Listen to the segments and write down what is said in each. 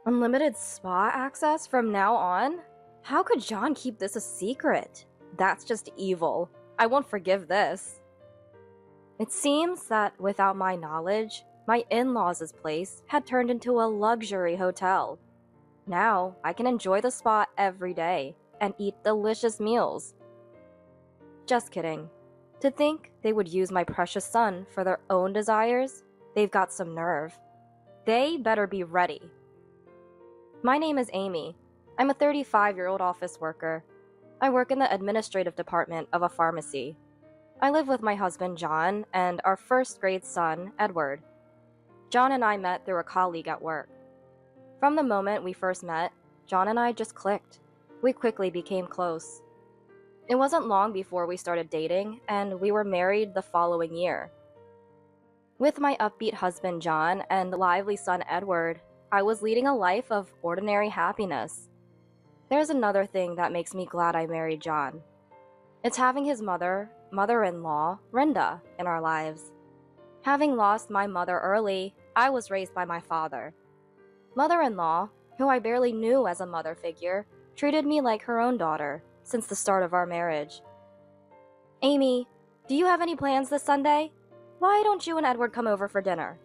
Unlimited spa access from now on? How could John keep this a secret? That's just evil. I won't forgive this. It seems that without my knowledge, my in-laws' place had turned into a luxury hotel. Now I can enjoy the spa every day and eat delicious meals. Just kidding. To think they would use my precious son for their own desires? They've got some nerve. They better be ready. My name is Amy. I'm a 35-year-old office worker. I work in the administrative department of a pharmacy. I live with my husband, John, and our first-grade son, Edward. John and I met through a colleague at work. From the moment we first met, John and I just clicked. We quickly became close. It wasn't long before we started dating, and we were married the following year. With my upbeat husband, John, and lively son, Edward, I was leading a life of ordinary happiness. There's another thing that makes me glad I married John. It's having his mother-in-law, Rinda, in our lives. Having lost my mother early, I was raised by my father. Mother-in-law, who I barely knew as a mother figure, treated me like her own daughter since the start of our marriage. Amy, do you have any plans this Sunday? Why don't you and Edward come over for dinner?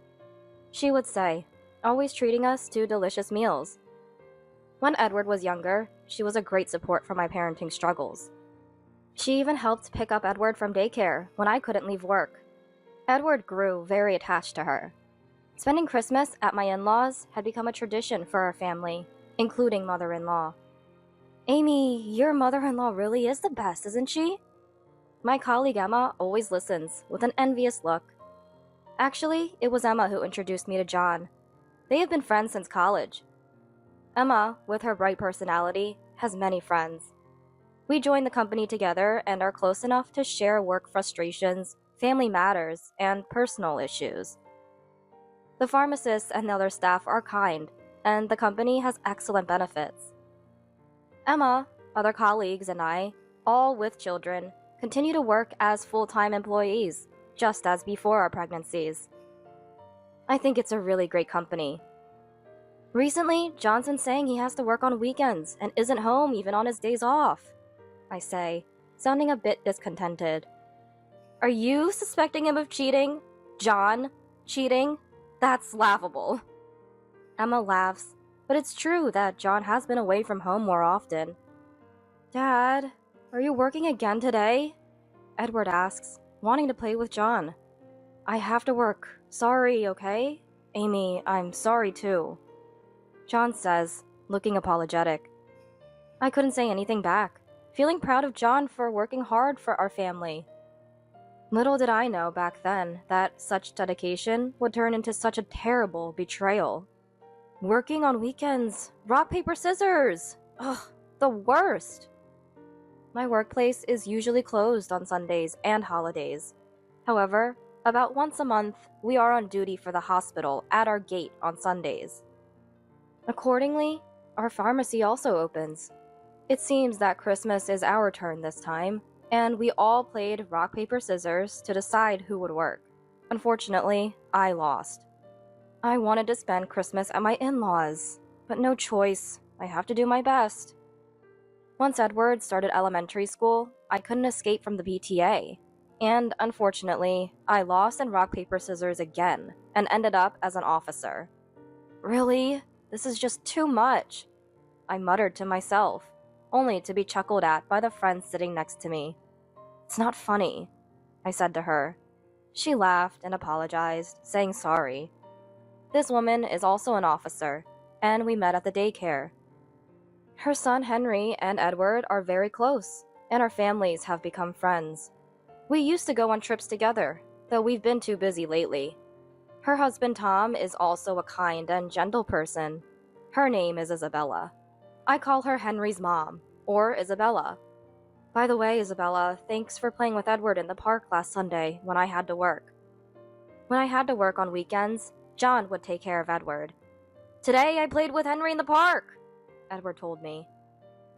She would say, always treating us to delicious meals. When Edward was younger, she was a great support for my parenting struggles. She even helped pick up Edward from daycare when I couldn't leave work. Edward grew very attached to her. Spending Christmas at my in-laws had become a tradition for our family, including mother-in-law. Amy, your mother-in-law really is the best, isn't she? My colleague Emma always listens with an envious look. Actually, it was Emma who introduced me to John. They have been friends since college. Emma, with her bright personality, has many friends. We joined the company together and are close enough to share work frustrations, family matters, and personal issues. The pharmacists and the other staff are kind, and the company has excellent benefits. Emma, other colleagues, and I, all with children, continue to work as full-time employees, just as before our pregnancies. I think it's a really great company. Recently, John's been saying he has to work on weekends and isn't home even on his days off, I say, sounding a bit discontented. Are you suspecting him of cheating? John? Cheating? That's laughable. Emma laughs, but it's true that John has been away from home more often. Dad, are you working again today? Edward asks, wanting to play with John. I have to work. Sorry, okay? Amy, I'm sorry too. John says, looking apologetic. I couldn't say anything back, feeling proud of John for working hard for our family. Little did I know back then that such dedication would turn into such a terrible betrayal. Working on weekends, rock, paper, scissors! Ugh, the worst! My workplace is usually closed on Sundays and holidays. However, about once a month, we are on duty for the hospital at our gate on Sundays. Accordingly, our pharmacy also opens. It seems that Christmas is our turn this time, and we all played rock, paper, scissors to decide who would work. Unfortunately, I lost. I wanted to spend Christmas at my in-laws, but no choice. I have to do my best. Once Edward started elementary school, I couldn't escape from the PTA. And unfortunately, I lost in rock, paper, scissors again, and ended up as an officer. Really? This is just too much, I muttered to myself, only to be chuckled at by the friend sitting next to me. It's not funny, I said to her. She laughed and apologized, saying sorry. This woman is also an officer, and we met at the daycare. Her son Henry and Edward are very close, and our families have become friends. We used to go on trips together, though we've been too busy lately. Her husband Tom is also a kind and gentle person. Her name is Isabella. I call her Henry's mom, or Isabella. By the way, Isabella, thanks for playing with Edward in the park last Sunday when I had to work. When I had to work on weekends, John would take care of Edward. Today I played with Henry in the park, Edward told me.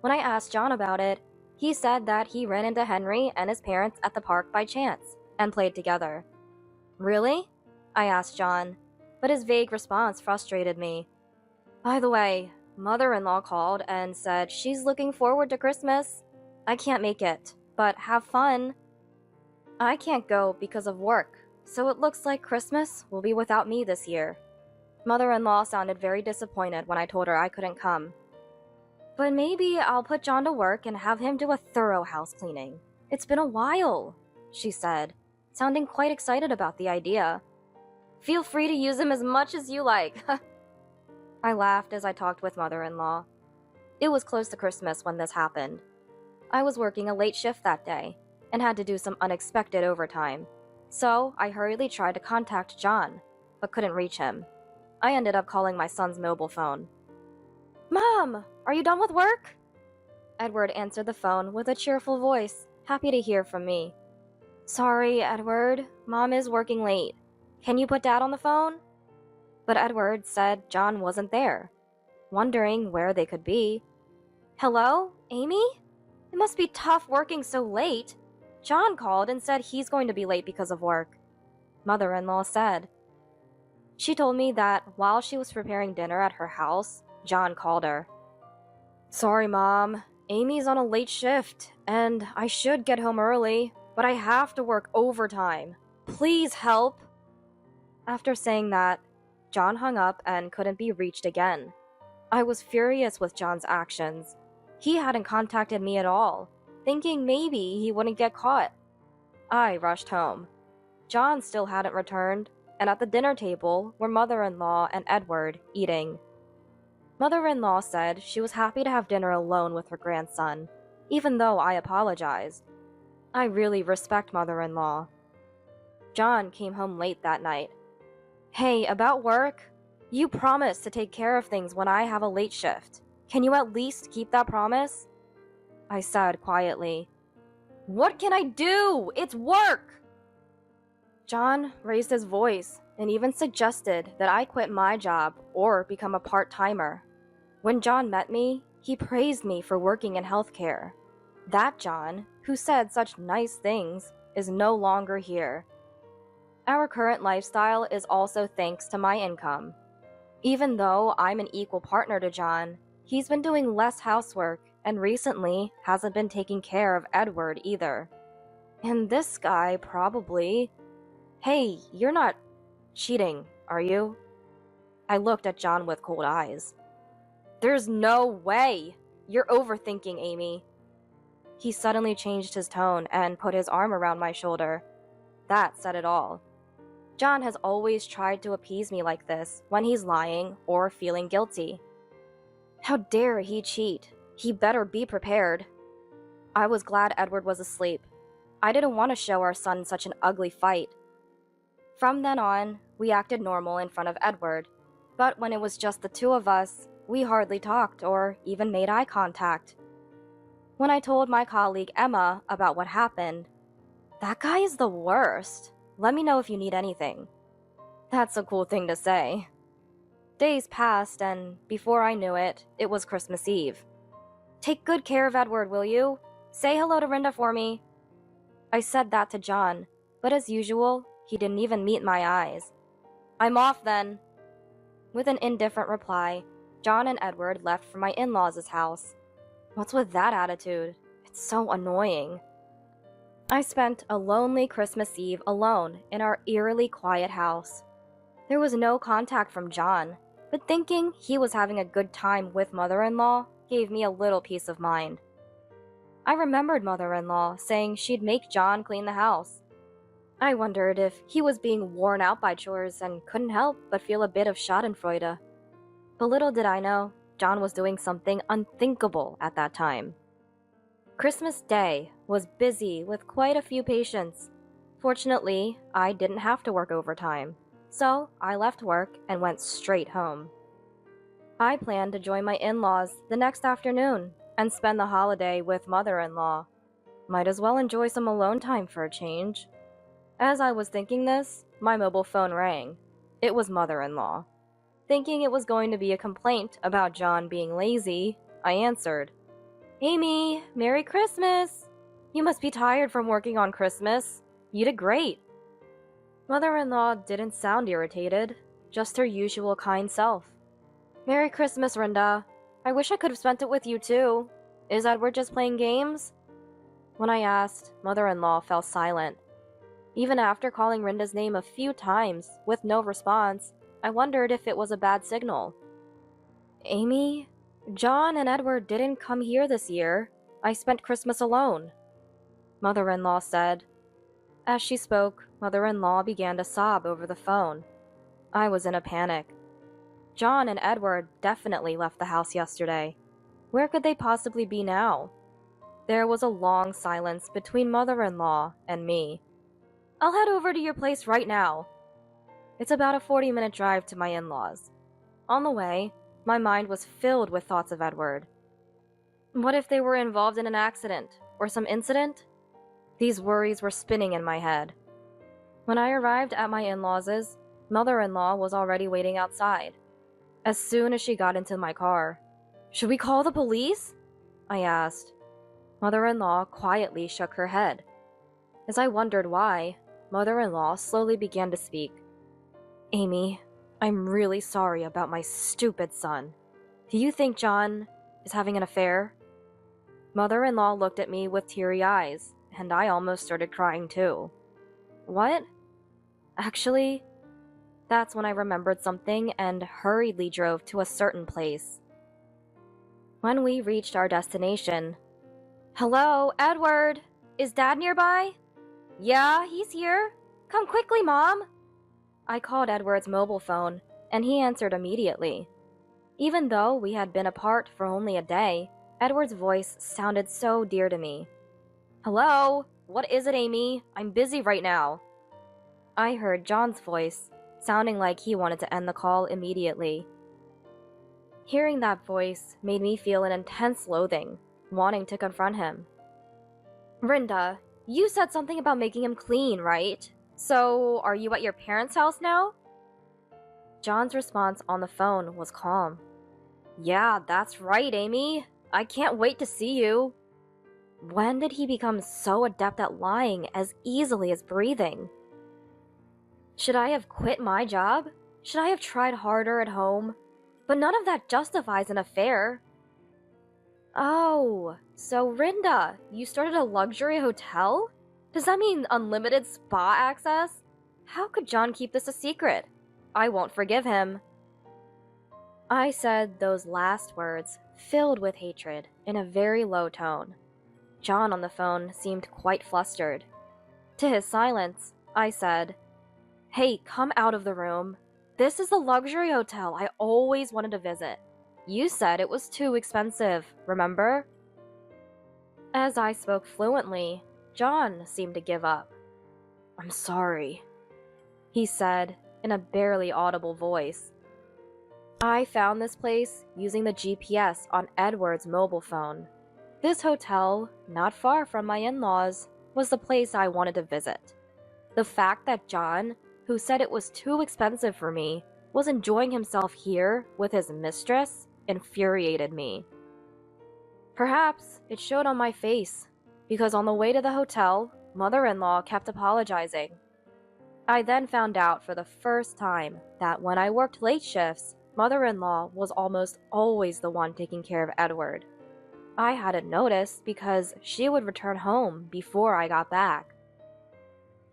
When I asked John about it, he said that he ran into Henry and his parents at the park by chance and played together. Really? I asked John, but his vague response frustrated me. By the way, mother-in-law called and said she's looking forward to Christmas. I can't make it, but have fun. I can't go because of work, so it looks like Christmas will be without me this year. Mother-in-law sounded very disappointed when I told her I couldn't come. But maybe I'll put John to work and have him do a thorough house cleaning. It's been a while, she said, sounding quite excited about the idea. Feel free to use him as much as you like. I laughed as I talked with mother-in-law. It was close to Christmas when this happened. I was working a late shift that day and had to do some unexpected overtime. So I hurriedly tried to contact John, but couldn't reach him. I ended up calling my son's mobile phone. Mom, are you done with work? Edward answered the phone with a cheerful voice, happy to hear from me. Sorry, Edward, Mom is working late. Can you put Dad on the phone? But Edward said John wasn't there, wondering where they could be. Hello, Amy? It must be tough working so late. John called and said he's going to be late because of work, mother-in-law said. She told me that while she was preparing dinner at her house, John called her. Sorry, Mom. Amy's on a late shift, and I should get home early, but I have to work overtime. Please help. After saying that, John hung up and couldn't be reached again. I was furious with John's actions. He hadn't contacted me at all, thinking maybe he wouldn't get caught. I rushed home. John still hadn't returned, and at the dinner table were mother-in-law and Edward eating. Mother-in-law said she was happy to have dinner alone with her grandson, even though I apologized. I really respect mother-in-law. John came home late that night. Hey, about work? You promised to take care of things when I have a late shift. Can you at least keep that promise? I said quietly. What can I do? It's work! John raised his voice and even suggested that I quit my job or become a part-timer. When John met me, he praised me for working in healthcare. That John, who said such nice things, is no longer here. Our current lifestyle is also thanks to my income. Even though I'm an equal partner to John, he's been doing less housework and recently hasn't been taking care of Edward either. And this guy probably... Hey, you're not cheating, are you? I looked at John with cold eyes. There's no way! You're overthinking, Amy. He suddenly changed his tone and put his arm around my shoulder. That said it all. John has always tried to appease me like this when he's lying or feeling guilty. How dare he cheat? He better be prepared. I was glad Edward was asleep. I didn't want to show our son such an ugly fight. From then on, we acted normal in front of Edward, but when it was just the two of us, we hardly talked or even made eye contact. When I told my colleague Emma about what happened, that guy is the worst. Let me know if you need anything. That's a cool thing to say. Days passed, and before I knew it, it was Christmas Eve. Take good care of Edward, will you? Say hello to Rinda for me. I said that to John, but as usual, he didn't even meet my eyes. I'm off then. With an indifferent reply, John and Edward left for my in-laws' house. What's with that attitude? It's so annoying. I spent a lonely Christmas Eve alone in our eerily quiet house. There was no contact from John, but thinking he was having a good time with mother-in-law gave me a little peace of mind. I remembered mother-in-law saying she'd make John clean the house. I wondered if he was being worn out by chores and couldn't help but feel a bit of schadenfreude. But little did I know, John was doing something unthinkable at that time. Christmas Day was busy with quite a few patients. Fortunately, I didn't have to work overtime, so I left work and went straight home. I planned to join my in-laws the next afternoon and spend the holiday with mother-in-law. Might as well enjoy some alone time for a change. As I was thinking this, my mobile phone rang. It was mother-in-law. Thinking it was going to be a complaint about John being lazy, I answered. Amy, Merry Christmas! You must be tired from working on Christmas. You did great. Mother-in-law didn't sound irritated, just her usual kind self. Merry Christmas, Rinda. I wish I could have spent it with you too. Is Edward just playing games? When I asked, mother-in-law fell silent. Even after calling Rinda's name a few times, with no response, I wondered if it was a bad signal. Amy, John and Edward didn't come here this year. I spent Christmas alone, mother-in-law said. As she spoke, mother-in-law began to sob over the phone. I was in a panic. John and Edward definitely left the house yesterday. Where could they possibly be now? There was a long silence between mother-in-law and me. I'll head over to your place right now. It's about a 40-minute drive to my in-laws. On the way, my mind was filled with thoughts of Edward. What if they were involved in an accident or some incident? These worries were spinning in my head. When I arrived at my in-laws', mother-in-law was already waiting outside. As soon as she got into my car, "Should we call the police?" I asked. Mother-in-law quietly shook her head. As I wondered why, mother-in-law slowly began to speak. Amy, I'm really sorry about my stupid son. Do you think John is having an affair? Mother-in-law looked at me with teary eyes, and I almost started crying too. What? Actually, that's when I remembered something and hurriedly drove to a certain place. When we reached our destination, "Hello, Edward! Is Dad nearby?" "Yeah, he's here. Come quickly, Mom." I called Edward's mobile phone, and he answered immediately. Even though we had been apart for only a day, Edward's voice sounded so dear to me. "Hello? What is it, Amy? I'm busy right now." I heard John's voice, sounding like he wanted to end the call immediately. Hearing that voice made me feel an intense loathing, wanting to confront him. "Rinda, you said something about making him clean, right? So, are you at your parents' house now?" John's response on the phone was calm. "Yeah, that's right, Amy. I can't wait to see you." When did he become so adept at lying as easily as breathing? Should I have quit my job? Should I have tried harder at home? But none of that justifies an affair. Oh, so Rinda, you started a luxury hotel? Does that mean unlimited spa access? How could John keep this a secret? I won't forgive him. I said those last words, filled with hatred, in a very low tone. John on the phone seemed quite flustered. To his silence, I said, "Hey, come out of the room. This is the luxury hotel I always wanted to visit. You said it was too expensive, remember?" As I spoke fluently, John seemed to give up. "I'm sorry," he said in a barely audible voice. I found this place using the GPS on Edward's mobile phone. This hotel, not far from my in-laws, was the place I wanted to visit. The fact that John, who said it was too expensive for me, was enjoying himself here with his mistress infuriated me. Perhaps it showed on my face, because on the way to the hotel, mother-in-law kept apologizing. I then found out for the first time that when I worked late shifts, mother-in-law was almost always the one taking care of Edward. I hadn't noticed because she would return home before I got back.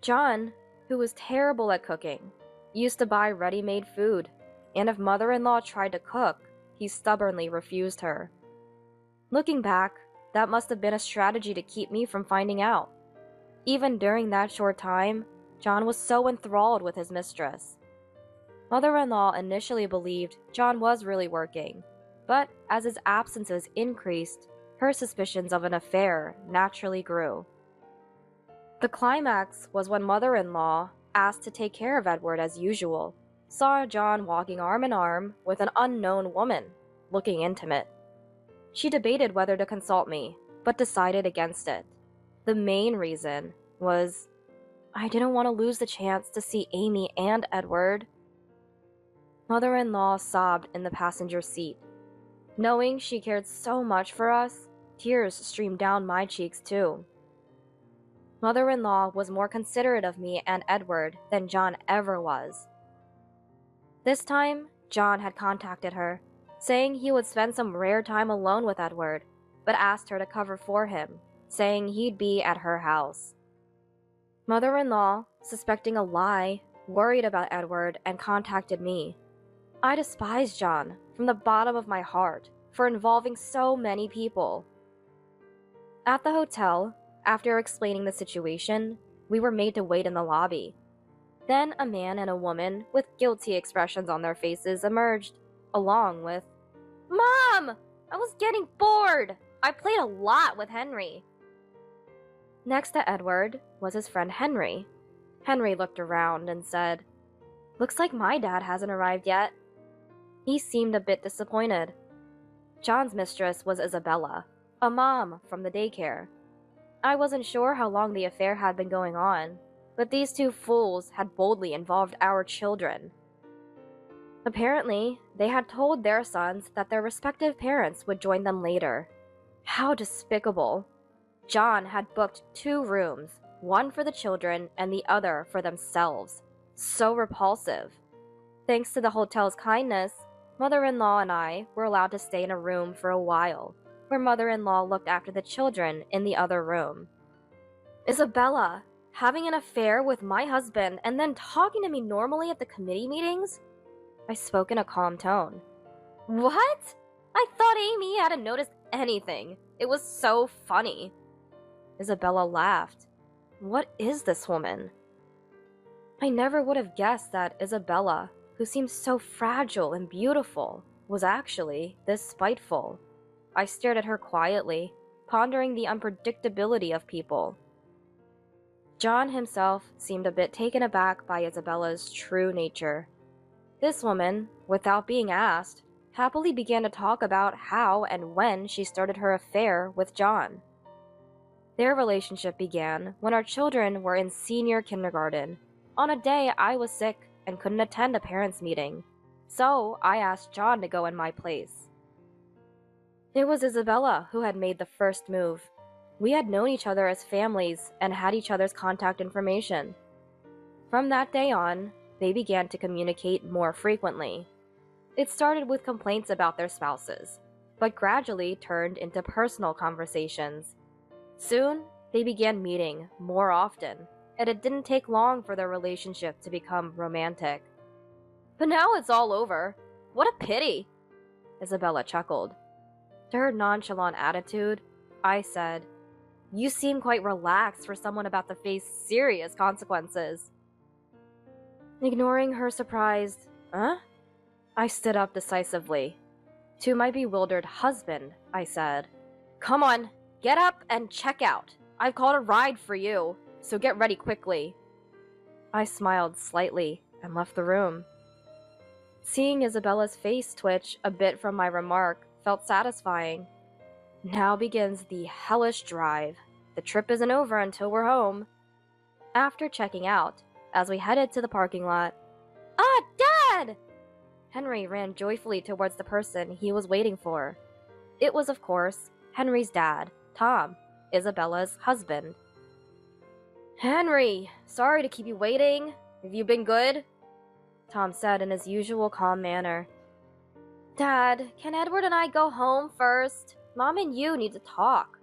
John, who was terrible at cooking, used to buy ready-made food, and if mother-in-law tried to cook, he stubbornly refused her. Looking back, that must have been a strategy to keep me from finding out. Even during that short time, John was so enthralled with his mistress. Mother-in-law initially believed John was really working, but as his absences increased, her suspicions of an affair naturally grew. The climax was when mother-in-law, asked to take care of Edward as usual, saw John walking arm in arm with an unknown woman, looking intimate. She debated whether to consult me, but decided against it. The main reason was I didn't want to lose the chance to see Amy and Edward. Mother-in-law sobbed in the passenger seat. Knowing she cared so much for us, tears streamed down my cheeks too. Mother-in-law was more considerate of me and Edward than John ever was. This time, John had contacted her, saying he would spend some rare time alone with Edward, but asked her to cover for him, saying he'd be at her house. Mother-in-law, suspecting a lie, worried about Edward and contacted me. I despise John from the bottom of my heart for involving so many people. At the hotel, after explaining the situation, we were made to wait in the lobby. Then a man and a woman with guilty expressions on their faces emerged, along with, "Mom! I was getting bored! I played a lot with Henry." Next to Edward was his friend Henry. Henry looked around and said, "Looks like my dad hasn't arrived yet." He seemed a bit disappointed. John's mistress was Isabella, a mom from the daycare. I wasn't sure how long the affair had been going on, but these two fools had boldly involved our children. Apparently, they had told their sons that their respective parents would join them later. How despicable. John had booked 2 rooms, one for the children and the other for themselves. So repulsive. Thanks to the hotel's kindness, mother-in-law and I were allowed to stay in a room for a while, where mother-in-law looked after the children in the other room. Isabella, having an affair with my husband and then talking to me normally at the committee meetings? I spoke in a calm tone. What? I thought Amy hadn't noticed anything. It was so funny. Isabella laughed. What is this woman? I never would have guessed that Isabella, who seemed so fragile and beautiful, was actually this spiteful. I stared at her quietly, pondering the unpredictability of people. John himself seemed a bit taken aback by Isabella's true nature. This woman, without being asked, happily began to talk about how and when she started her affair with John. Their relationship began when our children were in senior kindergarten, on a day I was sick and couldn't attend a parents' meeting, so I asked John to go in my place. It was Isabella who had made the first move. We had known each other as families and had each other's contact information. From that day on, they began to communicate more frequently. It started with complaints about their spouses, but gradually turned into personal conversations. Soon, they began meeting more often, and it didn't take long for their relationship to become romantic. But now it's all over. What a pity! Isabella chuckled. To her nonchalant attitude, I said, "You seem quite relaxed for someone about to face serious consequences." Ignoring her surprised, "Huh?" I stood up decisively. To my bewildered husband, I said, "Come on, get up and check out. I've called a ride for you, so get ready quickly." I smiled slightly and left the room. Seeing Isabella's face twitch a bit from my remark felt satisfying. Now begins the hellish drive. The trip isn't over until we're home. After checking out, as we headed to the parking lot, "Ah, Dad!" Henry ran joyfully towards the person he was waiting for. It was, of course, Henry's dad, Tom, Isabella's husband. "Henry, sorry to keep you waiting. Have you been good?" Tom said in his usual calm manner. "Dad, can Edward and I go home first? Mom and you need to talk,"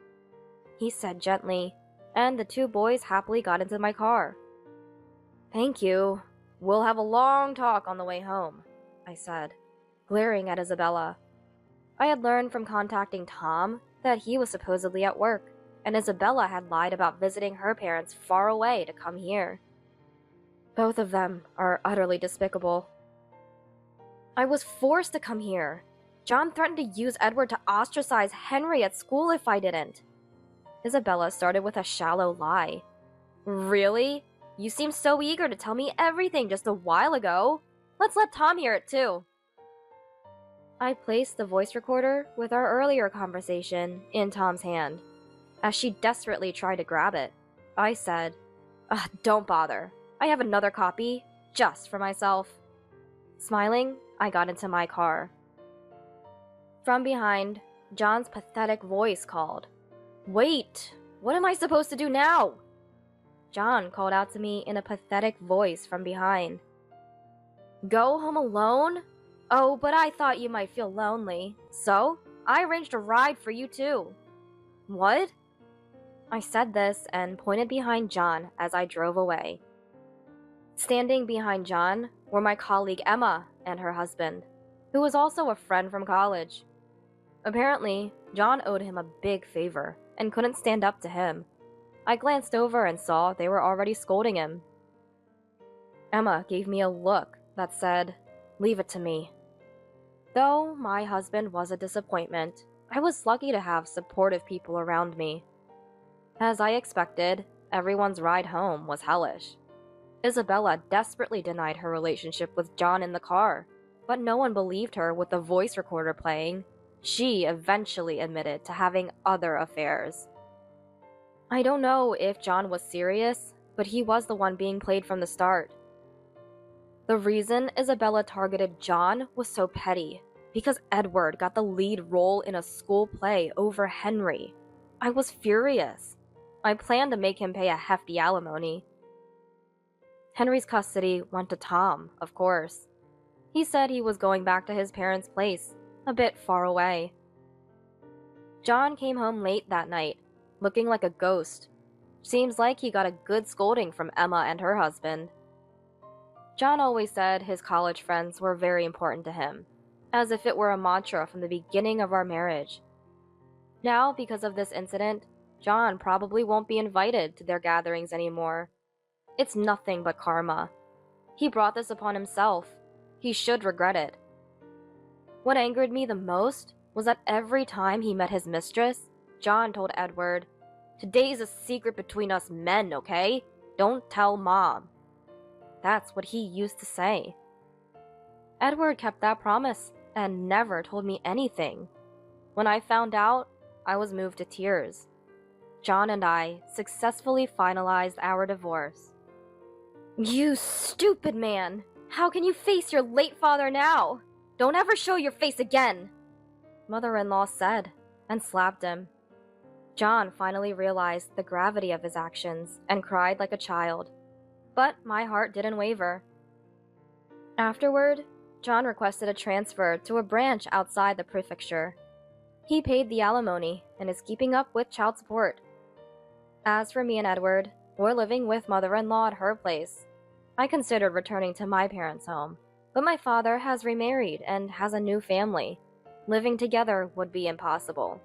he said gently, and the 2 boys happily got into my car. "Thank you. We'll have a long talk on the way home," I said, glaring at Isabella. I had learned from contacting Tom that he was supposedly at work, and Isabella had lied about visiting her parents far away to come here. Both of them are utterly despicable. I was forced to come here. John threatened to use Edward to ostracize Henry at school if I didn't. Isabella started with a shallow lie. "Really? You seemed so eager to tell me everything just a while ago. Let's let Tom hear it too." I placed the voice recorder with our earlier conversation in Tom's hand. As she desperately tried to grab it, I said, "Don't bother. I have another copy, just for myself." Smiling, I got into my car. From behind, John's pathetic voice called, "Wait, what am I supposed to do now?" John called out to me in a pathetic voice from behind. "Go home alone? Oh, but I thought you might feel lonely, so I arranged a ride for you too. What? I said this and pointed behind John as I drove away. Standing behind John were my colleague Emma and her husband, who was also a friend from college. Apparently, John owed him a big favor and couldn't stand up to him. I glanced over and saw they were already scolding him. Emma gave me a look that said, "Leave it to me." Though my husband was a disappointment, I was lucky to have supportive people around me. As I expected, everyone's ride home was hellish. Isabella desperately denied her relationship with John in the car, but no one believed her with the voice recorder playing. She eventually admitted to having other affairs. I don't know if John was serious, but he was the one being played from the start. The reason Isabella targeted John was so petty, because Edward got the lead role in a school play over Henry. I was furious. I planned to make him pay a hefty alimony. Henry's custody went to Tom, of course. He said he was going back to his parents' place, a bit far away. John came home late that night, looking like a ghost. Seems like he got a good scolding from Emma and her husband. John always said his college friends were very important to him, as if it were a mantra from the beginning of our marriage. Now, because of this incident, John probably won't be invited to their gatherings anymore. It's nothing but karma. He brought this upon himself. He should regret it. What angered me the most was that every time he met his mistress, John told Edward, "Today's a secret between us men, okay? Don't tell Mom." That's what he used to say. Edward kept that promise and never told me anything. When I found out, I was moved to tears. John and I successfully finalized our divorce. "You stupid man! How can you face your late father now? Don't ever show your face again!" Mother-in-law said, and slapped him. John finally realized the gravity of his actions and cried like a child. But my heart didn't waver. Afterward, John requested a transfer to a branch outside the prefecture. He paid the alimony and is keeping up with child support. As for me and Edward, we're living with mother-in-law at her place. I considered returning to my parents' home, but my father has remarried and has a new family. Living together would be impossible.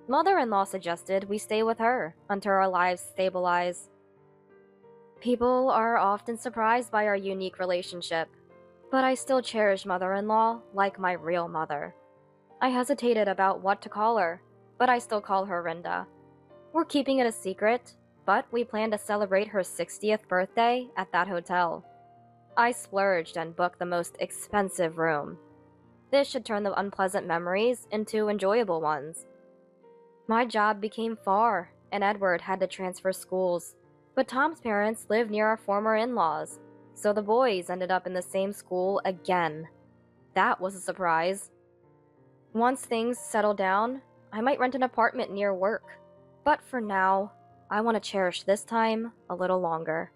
Mother-in-law suggested we stay with her until our lives stabilize. People are often surprised by our unique relationship, but I still cherish mother-in-law like my real mother. I hesitated about what to call her, but I still call her Rinda. We're keeping it a secret, but we plan to celebrate her 60th birthday at that hotel. I splurged and booked the most expensive room. This should turn the unpleasant memories into enjoyable ones. My job became far, and Edward had to transfer schools. But Tom's parents lived near our former in-laws, so the boys ended up in the same school again. That was a surprise. Once things settle down, I might rent an apartment near work. But for now, I want to cherish this time a little longer.